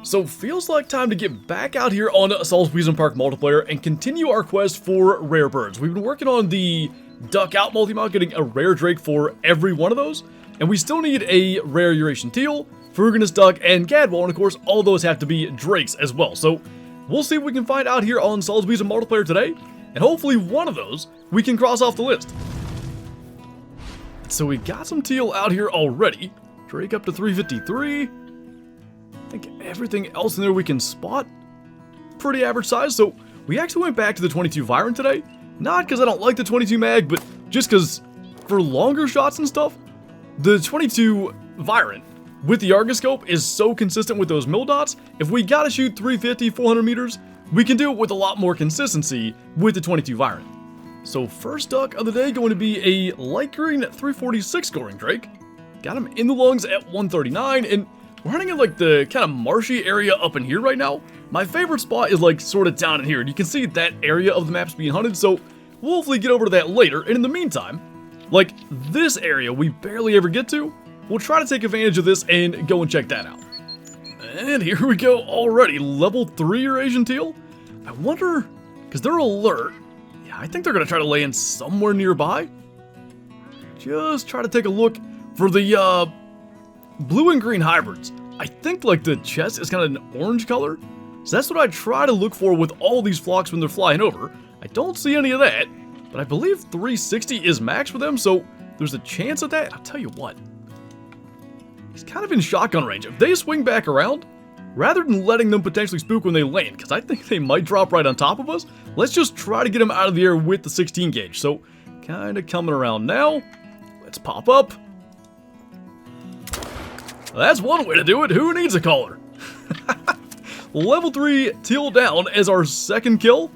So feels like time to get back out here on Salzwiesen Park multiplayer and continue our quest for rare birds. We've been working on the duck out multi-mod, getting a rare drake for every one of those, and we still need a rare Eurasian teal, Ferruginous duck, and gadwall, and of course all those have to be drakes as well. So we'll see what we can find out here on Salzwiesen multiplayer today, and hopefully one of those we can cross off the list. So we got some teal out here already. Drake up to 353. I think everything else in there we can spot. Pretty average size, so we actually went back to the 22 Viren today. Not because I don't like the 22 mag, but just because for longer shots and stuff, the 22 Viren with the Argoscope is so consistent with those mill dots. If we gotta shoot 350, 400 meters, we can do it with a lot more consistency with the 22 Viren. So first duck of the day going to be a light green 346 scoring drake. Got him in the lungs at 139, and we're hunting in like the kind of marshy area up in here right now. My favorite spot is like sort of down in here, and you can see that area of the map's being hunted, so we'll hopefully get over to that later. And in the meantime, like this area we barely ever get to, we'll try to take advantage of this and go and check that out. And here we go already, level 3 Eurasian teal. I wonder, because they're alert, yeah, I think they're going to try to lay in somewhere nearby. Just try to take a look for the blue and green hybrids. I think like the chest is kind of an orange color, so that's what I try to look for with all these flocks when they're flying over. I don't see any of that, but I believe 360 is max for them, so there's a chance of that. I'll tell you what, he's kind of in shotgun range. If they swing back around, rather than letting them potentially spook when they land, because I think they might drop right on top of us, let's just try to get them out of the air with the 16 gauge. So kind of coming around now. Let's pop up. That's one way to do it. Who needs a caller? Level 3 teal down as our second kill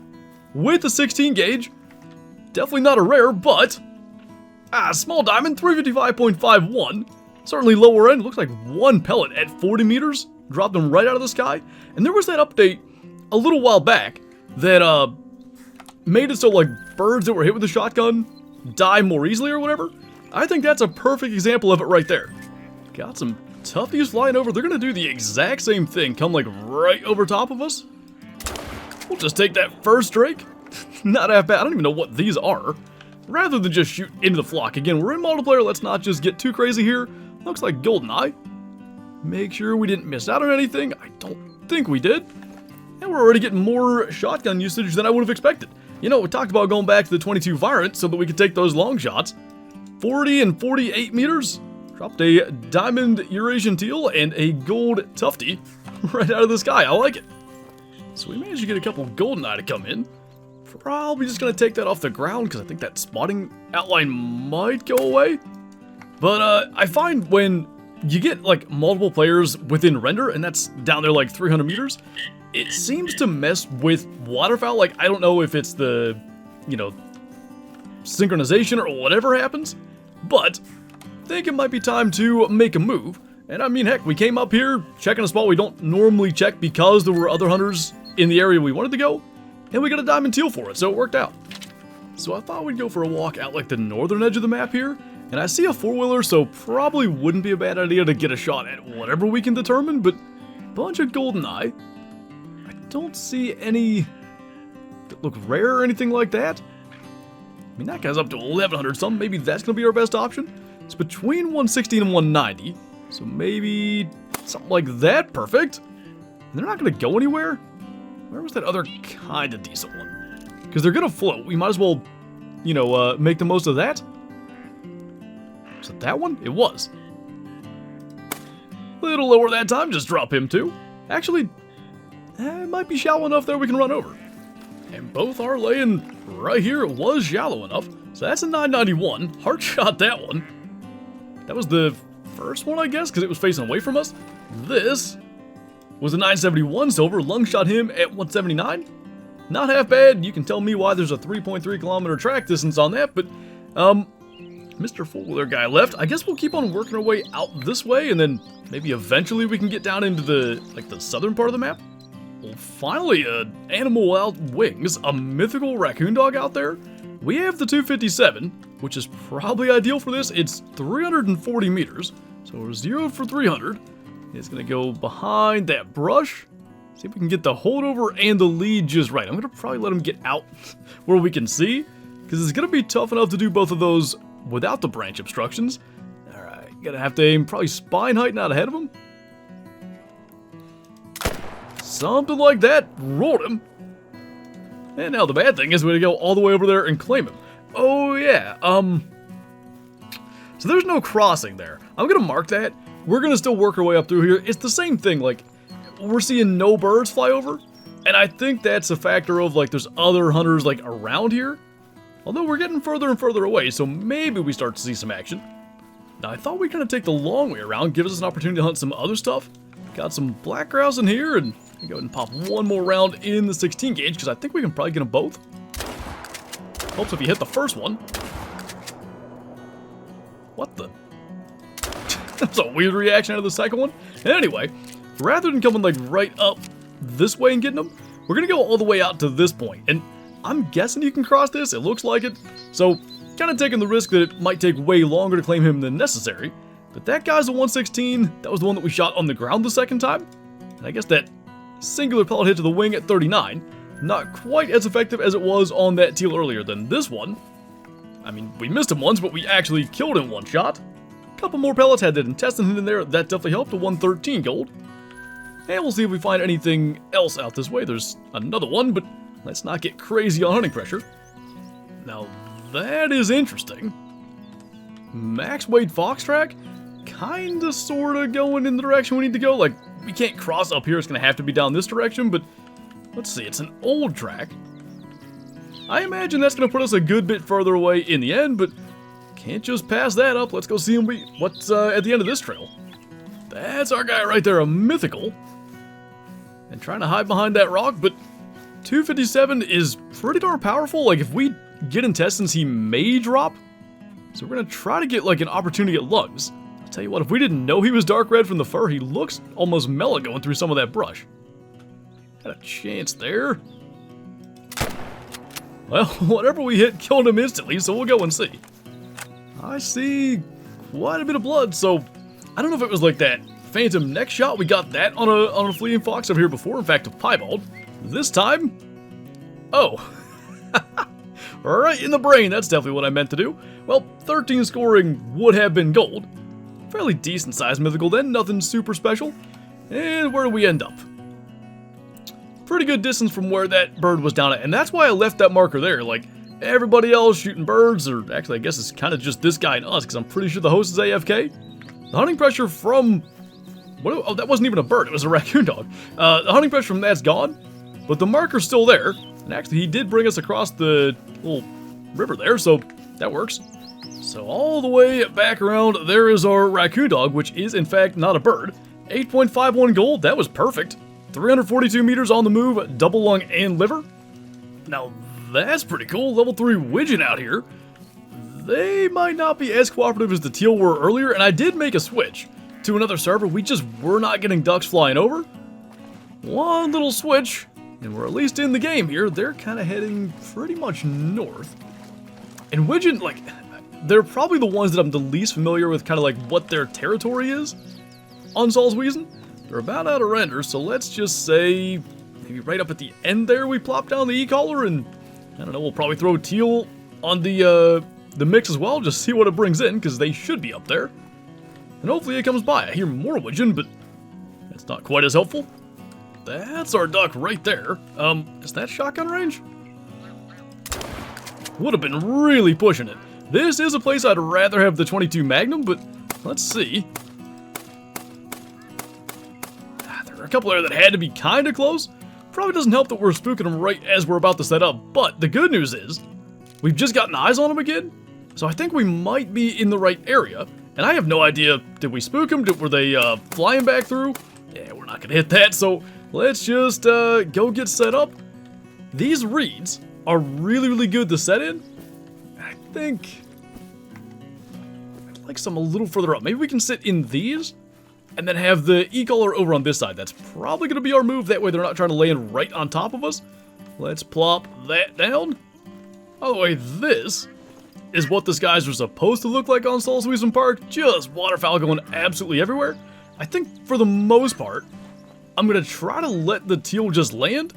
with the 16 gauge. Definitely not a rare, but small diamond 355.51. Certainly lower end. Looks like one pellet at 40 meters. Dropped them right out of the sky. And there was that update a little while back that made it so like birds that were hit with a shotgun die more easily or whatever. I think that's a perfect example of it right there. Got some toughies flying over. They're going to do the exact same thing. Come like right over top of us. We'll just take that first drake. Not half bad. I don't even know what these are. Rather than just shoot into the flock. Again, we're in multiplayer. Let's not just get too crazy here. Looks like GoldenEye. Make sure we didn't miss out on anything. I don't think we did. And we're already getting more shotgun usage than I would have expected. You know, we talked about going back to the 22 Viren so that we could take those long shots. 40 and 48 meters. Dropped a diamond Eurasian teal and a gold tufty right out of the sky. I like it. So we managed to get a couple of GoldenEye to come in. Probably just going to take that off the ground because I think that spotting outline might go away. But I find when you get like multiple players within render, and that's down there like 300 meters, it seems to mess with waterfowl. Like, I don't know if it's the, you know, synchronization or whatever happens, but I think it might be time to make a move. And I mean, heck, we came up here checking a spot we don't normally check because there were other hunters in the area we wanted to go, and we got a diamond teal for it, so it worked out. So I thought we'd go for a walk out like the northern edge of the map here, and I see a four-wheeler, so probably wouldn't be a bad idea to get a shot at whatever we can determine, but bunch of GoldenEye. I don't see any that look rare or anything like that. I mean, that guy's up to 1100 something. Maybe that's going to be our best option. It's between 160 and 190, so maybe something like that. Perfect. And they're not going to go anywhere. Where was that other kind of decent one? Because they're going to float. We might as well, you know, make the most of that. Was it that one? It was. A little lower that time. Just drop him too. Actually, it might be shallow enough there we can run over. And both are laying right here. It was shallow enough. So that's a 991. Heart shot that one. That was the first one, I guess, because it was facing away from us. This was a 971 silver. Lung shot him at 179. Not half bad. You can tell me why there's a 3.3 kilometer track distance on that, but Mr. Four-wheeler guy left. I guess we'll keep on working our way out this way, and then maybe eventually we can get down into the southern part of the map. Well, finally, an animal without wings, a mythical raccoon dog out there. We have the 257, which is probably ideal for this. It's 340 meters, so we're zeroed for 300. is going to go behind that brush. See if we can get the holdover and the lead just right. I'm going to probably let him get out where we can see, because it's going to be tough enough to do both of those without the branch obstructions. Alright, going to have to aim probably spine height not ahead of him. Something like that. Rolled him. And now the bad thing is we're going to go all the way over there and claim him. Oh yeah, so there's no crossing there. I'm going to mark that. We're going to still work our way up through here. It's the same thing, like, we're seeing no birds fly over, and I think that's a factor of, like, there's other hunters, like, around here. Although we're getting further and further away, so maybe we start to see some action. Now, I thought we'd kind of take the long way around, give us an opportunity to hunt some other stuff. Got some black grouse in here, and go ahead and pop one more round in the 16 gauge, because I think we can probably get them both. Hopes if you hit the first one. What the? That's a weird reaction out of the second one. Anyway, rather than coming like right up this way and getting them, we're gonna go all the way out to this point. And I'm guessing you can cross this. It looks like it. So kind of taking the risk that it might take way longer to claim him than necessary. But that guy's a 116. That was the one that we shot on the ground the second time. And I guess that singular pellet hit to the wing at 39. Not quite as effective as it was on that teal earlier than this one. I mean, we missed him once, but we actually killed him one shot. A couple more pellets had that intestine in there. That definitely helped. A 113 gold. And we'll see if we find anything else out this way. There's another one, but let's not get crazy on hunting pressure. Now, that is interesting. Max weight fox track? Kinda, sorta going in the direction we need to go. Like, we can't cross up here. It's gonna have to be down this direction, but let's see. It's an old track. I imagine that's gonna put us a good bit further away in the end, but can't just pass that up. Let's go see what's at the end of this trail. That's our guy right there, a mythical. And trying to hide behind that rock, but 257 is pretty darn powerful. Like, if we get intestines, he may drop. So we're gonna try to get like an opportunity at lugs. I'll tell you what, if we didn't know he was dark red from the fur, he looks almost Malek going through some of that brush. Got a chance there. Well, whatever we hit killed him instantly, so we'll go and see. I see quite a bit of blood, so I don't know if it was like that phantom neck shot. We got that on a fleeing fox over here before, in fact, a piebald. This time, oh, right in the brain. That's definitely what I meant to do. Well, 13 scoring would have been gold. Fairly decent sized mythical then, nothing super special. And where do we end up? Pretty good distance from where that bird was down at, and that's why I left that marker there. Like, everybody else shooting birds, or actually I guess it's kind of just this guy and us, because I'm pretty sure the host is AFK. The hunting pressure from, oh, that wasn't even a bird, it was a raccoon dog. The hunting pressure from that's gone, but the marker's still there, and actually he did bring us across the little river there, so that works. So all the way back around, there is our raccoon dog, which is in fact not a bird. 8.51 gold, that was perfect. 342 meters on the move, double lung and liver. Now that's pretty cool. Level 3 wigeon out here. They might not be as cooperative as the teal were earlier, and I did make a switch to another server. We just were not getting ducks flying over. One little switch, and we're at least in the game here. They're kind of heading pretty much north. And wigeon, like, they're probably the ones that I'm the least familiar with, kind of like what their territory is on Salzwiesen. They're about out of render, so let's just say maybe right up at the end there we plop down the e-collar, and I don't know, we'll probably throw teal on the mix as well, just see what it brings in, because they should be up there. And hopefully it comes by. I hear more wigeon, but that's not quite as helpful. That's our duck right there. Is that shotgun range? Would have been really pushing it. This is a place I'd rather have the 22 Magnum, but let's see. There are a couple there that had to be kind of close. Probably doesn't help that we're spooking them right as we're about to set up, but the good news is we've just gotten eyes on them again, so I think we might be in the right area. And I have no idea, did we spook them? Were they flying back through? Yeah, we're not gonna hit that, so let's just go get set up. These reeds are really, really good to set in. I think I'd like some a little further up. Maybe we can sit in these and then have the e-collar over on this side. That's probably gonna be our move. That way they're not trying to land right on top of us. Let's plop that down. By the way, this is what the skies are supposed to look like on Salzwiesen Park. Just waterfowl going absolutely everywhere. I think for the most part, I'm going to try to let the teal just land.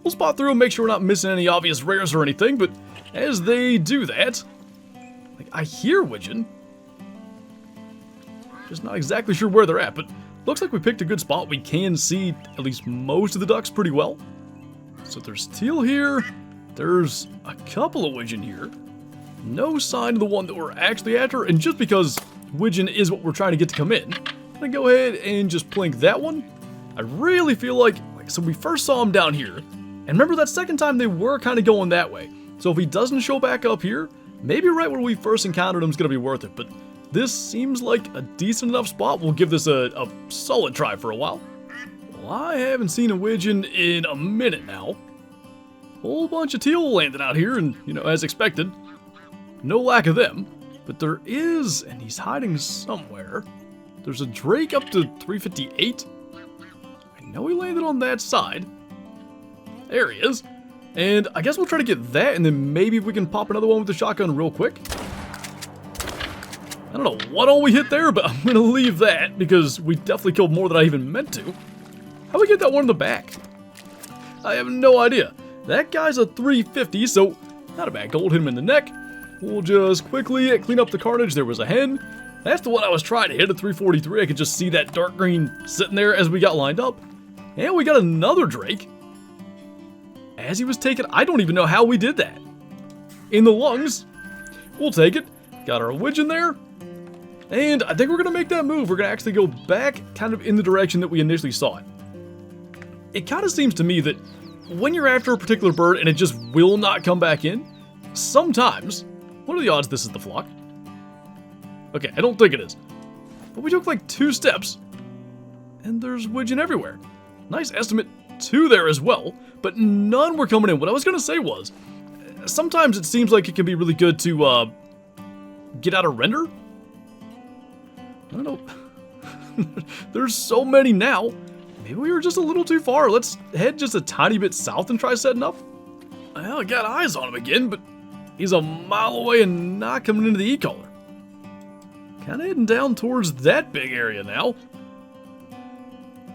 We'll spot through and make sure we're not missing any obvious rares or anything, but as they do that, like, I hear wigeon. Just not exactly sure where they're at, but looks like we picked a good spot. We can see at least most of the ducks pretty well. So there's teal here. There's a couple of wigeon here. No sign of the one that we're actually after, and just because wigeon is what we're trying to get to come in, I'm gonna go ahead and just plink that one. I really feel like so we first saw him down here, and remember that second time they were kind of going that way. So if he doesn't show back up here, maybe right where we first encountered him is gonna be worth it, but this seems like a decent enough spot. We'll give this a solid try for a while. Well, I haven't seen a wigeon in a minute now. Whole bunch of teal landing out here, and, you know, as expected, no lack of them. But there is, and he's hiding somewhere. There's a drake up to 358. I know he landed on that side. There he is. And I guess we'll try to get that, and then maybe we can pop another one with the shotgun real quick. I don't know what all we hit there, but I'm going to leave that because we definitely killed more than I even meant to. How'd we get that one in the back? I have no idea. That guy's a 350, so not a bad gold. Hit him in the neck. We'll just quickly clean up the carnage. There was a hen. That's the one I was trying to hit at 343. I could just see that dark green sitting there as we got lined up. And we got another drake. As he was taken, I don't even know how we did that. In the lungs. We'll take it. Got our wigeon there. And I think we're going to make that move. We're going to actually go back kind of in the direction that we initially saw it. It kind of seems to me that when you're after a particular bird and it just will not come back in, sometimes, what are the odds this is the flock? Okay, I don't think it is. But we took like 2 steps, and there's wigeon everywhere. Nice estimate 2 there as well, but none were coming in. What I was going to say was, sometimes it seems like it can be really good to get out of render. I don't know. There's so many now. Maybe we were just a little too far. Let's head just a tiny bit south and try setting up. Well, I got eyes on him again, but he's a mile away and not coming into the E-collar. Kind of heading down towards that big area now.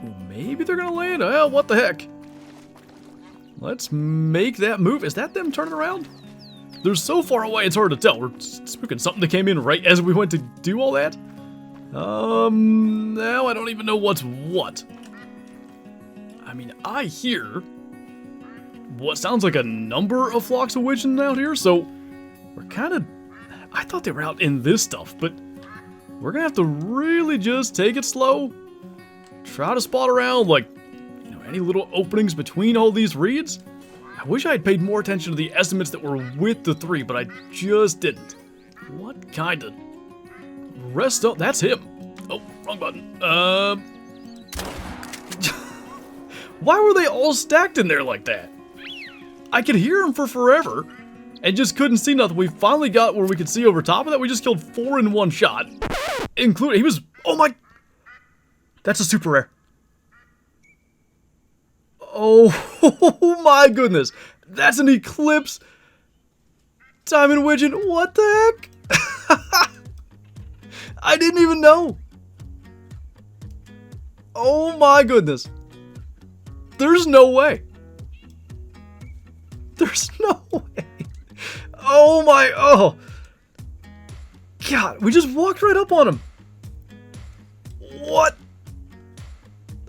Ooh, maybe they're going to land. Well, what the heck. Let's make that move. Is that them turning around? They're so far away, it's hard to tell. We're spooking something that came in right as we went to do all that. Now I don't even know what's what. I mean, I hear what sounds like a number of flocks of wigeon out here, so we're kind of... I thought they were out in this stuff, but we're going to have to really just take it slow. Try to spot around, like, you know, any little openings between all these reeds. I wish I had paid more attention to the estimates that were with the 3, but I just didn't. What kind of... Rest up? That's him. Oh, wrong button. Why were they all stacked in there like that? I could hear them for forever and just couldn't see nothing. We finally got where we could see over top of that. We just killed 4 in one shot, including, he was, oh my, that's a super rare. Oh my goodness. That's an eclipse diamond wigeon. What the heck? I didn't even know. Oh my goodness. There's no way. There's no way. Oh my, oh. God, we just walked right up on him. What?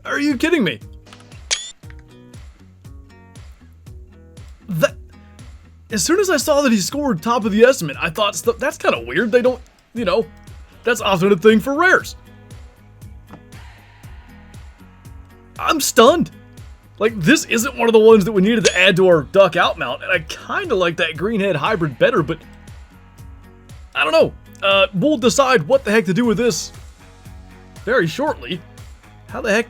Are you kidding me? That, as soon as I saw that he scored top of the estimate, I thought, that's kind of weird. They don't, you know, that's often a thing for rares. I'm stunned. Like, this isn't one of the ones that we needed to add to our duck outmount, and I kind of like that greenhead hybrid better, but I don't know. We'll decide what the heck to do with this very shortly. How the heck?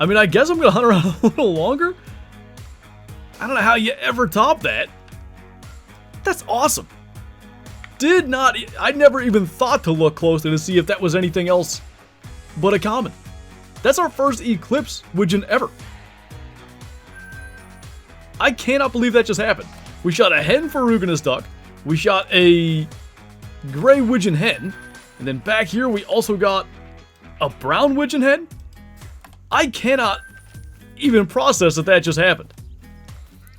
I mean, I guess I'm going to hunt around a little longer. I don't know how you ever top that. That's awesome. I never even thought to look closely to see if that was anything else but a common. That's our first eclipse wigeon ever. I cannot believe that just happened. We shot a hen for Ruginus duck. We shot a gray wigeon hen. And then back here we also got A brown wigeon head? I cannot even process that just happened.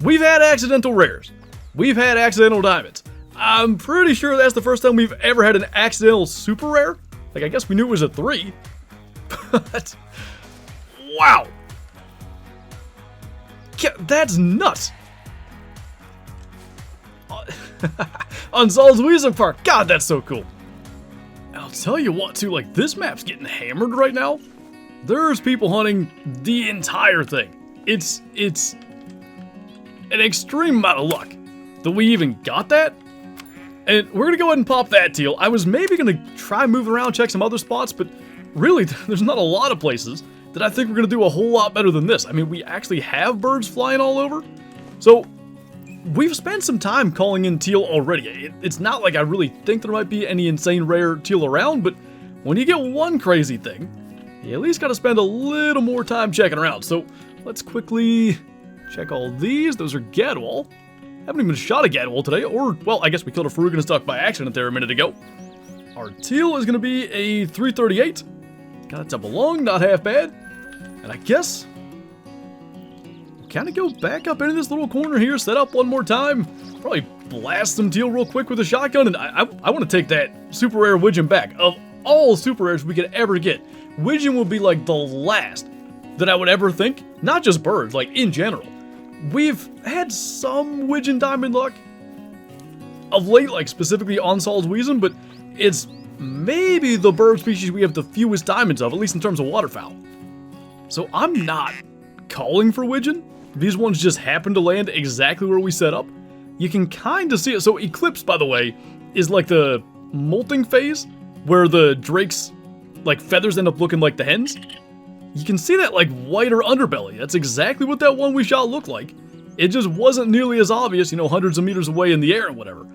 We've had accidental rares. We've had accidental diamonds. I'm pretty sure that's the first time we've ever had an accidental super rare. Like, I guess we knew it was a 3. But, wow. That's nuts. On Salzwiesen Park. God, that's so cool. I'll tell you what, too, like, this map's getting hammered right now. There's people hunting the entire thing. It's an extreme amount of luck that we even got that. And we're gonna go ahead and pop that teal. I was maybe gonna try moving around, check some other spots, but really, there's not a lot of places that I think we're gonna do a whole lot better than this. I mean, we actually have birds flying all over. So, we've spent some time calling in teal already. It's not like I really think there might be any insane rare teal around, but when you get one crazy thing, you at least gotta spend a little more time checking around. So, let's quickly check all these. Those are gadwall. Haven't even shot a gadwall today, or, well, I guess we killed a Ferruginous duck by accident there a minute ago. Our teal is going to be a 338. Got it to belong, not half bad. And I guess we'll kind of go back up into this little corner here, set up one more time, probably blast some teal real quick with a shotgun, and I want to take that super rare wigeon back. Of all super rares we could ever get, wigeon would be like the last that I would ever think, not just birds, like in general. We've had some wigeon diamond luck of late, like specifically on Salzwiesen, but it's maybe the bird species we have the fewest diamonds of, at least in terms of waterfowl. So I'm not calling for wigeon. These ones just happen to land exactly where we set up. You can kind of see it. So Eclipse, by the way, is like the molting phase where the drake's like feathers end up looking like the hens. You can see that like whiter underbelly. That's exactly what that one we shot looked like. It just wasn't nearly as obvious, you know, hundreds of meters away in the air and whatever.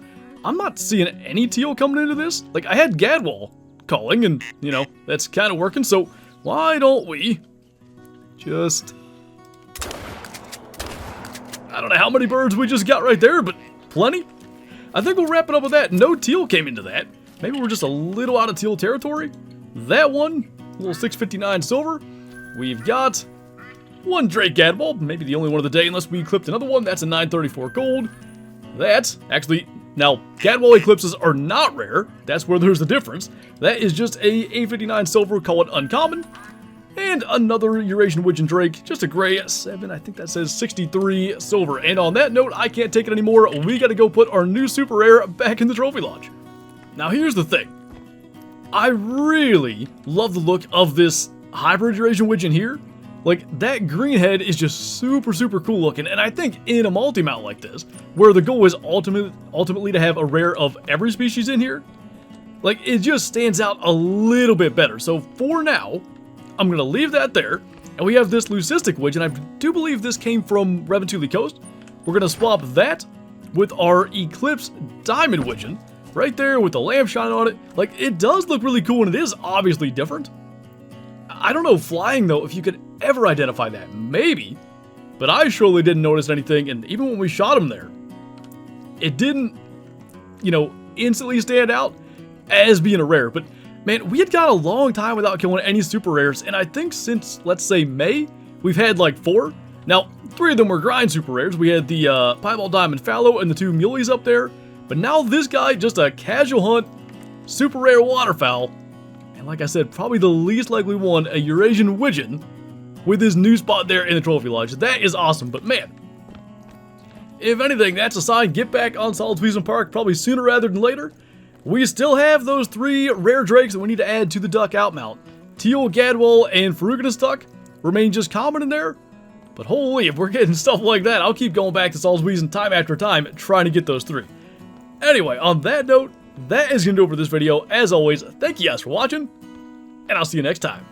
I'm not seeing any teal coming into this. Like, I had gadwall calling and, you know, that's kind of working. So why don't we just... I don't know how many birds we just got right there, but plenty. I think we'll wrap it up with that. No teal came into that. Maybe we're just a little out of teal territory. That one, a little 659 silver. We've got one Drake gadwall, maybe the only one of the day unless we clipped another one. That's a 934 gold. That's actually, now gadwall eclipses are not rare. That's where there's the difference. That is just a 859 silver, call it uncommon. And another Eurasian Wigeon Drake, just a gray 7, I think that says 63 silver. And on that note, I can't take it anymore. We gotta go put our new super rare back in the trophy lodge. Now here's the thing. I really love the look of this hybrid Eurasian Wigeon here. Like, that green head is just super, super cool looking, and I think in a multi-mount like this, where the goal is ultimately to have a rare of every species in here, like, it just stands out a little bit better. So for now, I'm going to leave that there, and we have this leucistic wigeon. I do believe this came from Reventuly Coast. We're going to swap that with our Eclipse Diamond Wigeon, right there with the lamp shine on it. Like, it does look really cool, and it is obviously different. I don't know flying, though, if you could ever identify that. Maybe. But I surely didn't notice anything, and even when we shot him there, it didn't, you know, instantly stand out as being a rare. But, man, we had got a long time without killing any super rares, and I think since, let's say, May, we've had, like, 4. Now, 3 of them were grind super rares. We had the Piebald Diamond Fallow and the 2 Muleys up there. But now this guy, just a casual hunt, super rare waterfowl. And like I said, probably the least likely one, a Eurasian Wigeon, with his new spot there in the trophy lodge. That is awesome, but man, if anything, that's a sign. Get back on Salzwiesen Park, probably sooner rather than later. We still have those 3 rare drakes that we need to add to the duck outmount. Teal, gadwall, and Ferruginous duck remain just common in there. But holy, if we're getting stuff like that, I'll keep going back to Salzwiesen time after time, trying to get those 3. Anyway, on that note, that is going to do it for this video. As always, thank you guys for watching, and I'll see you next time.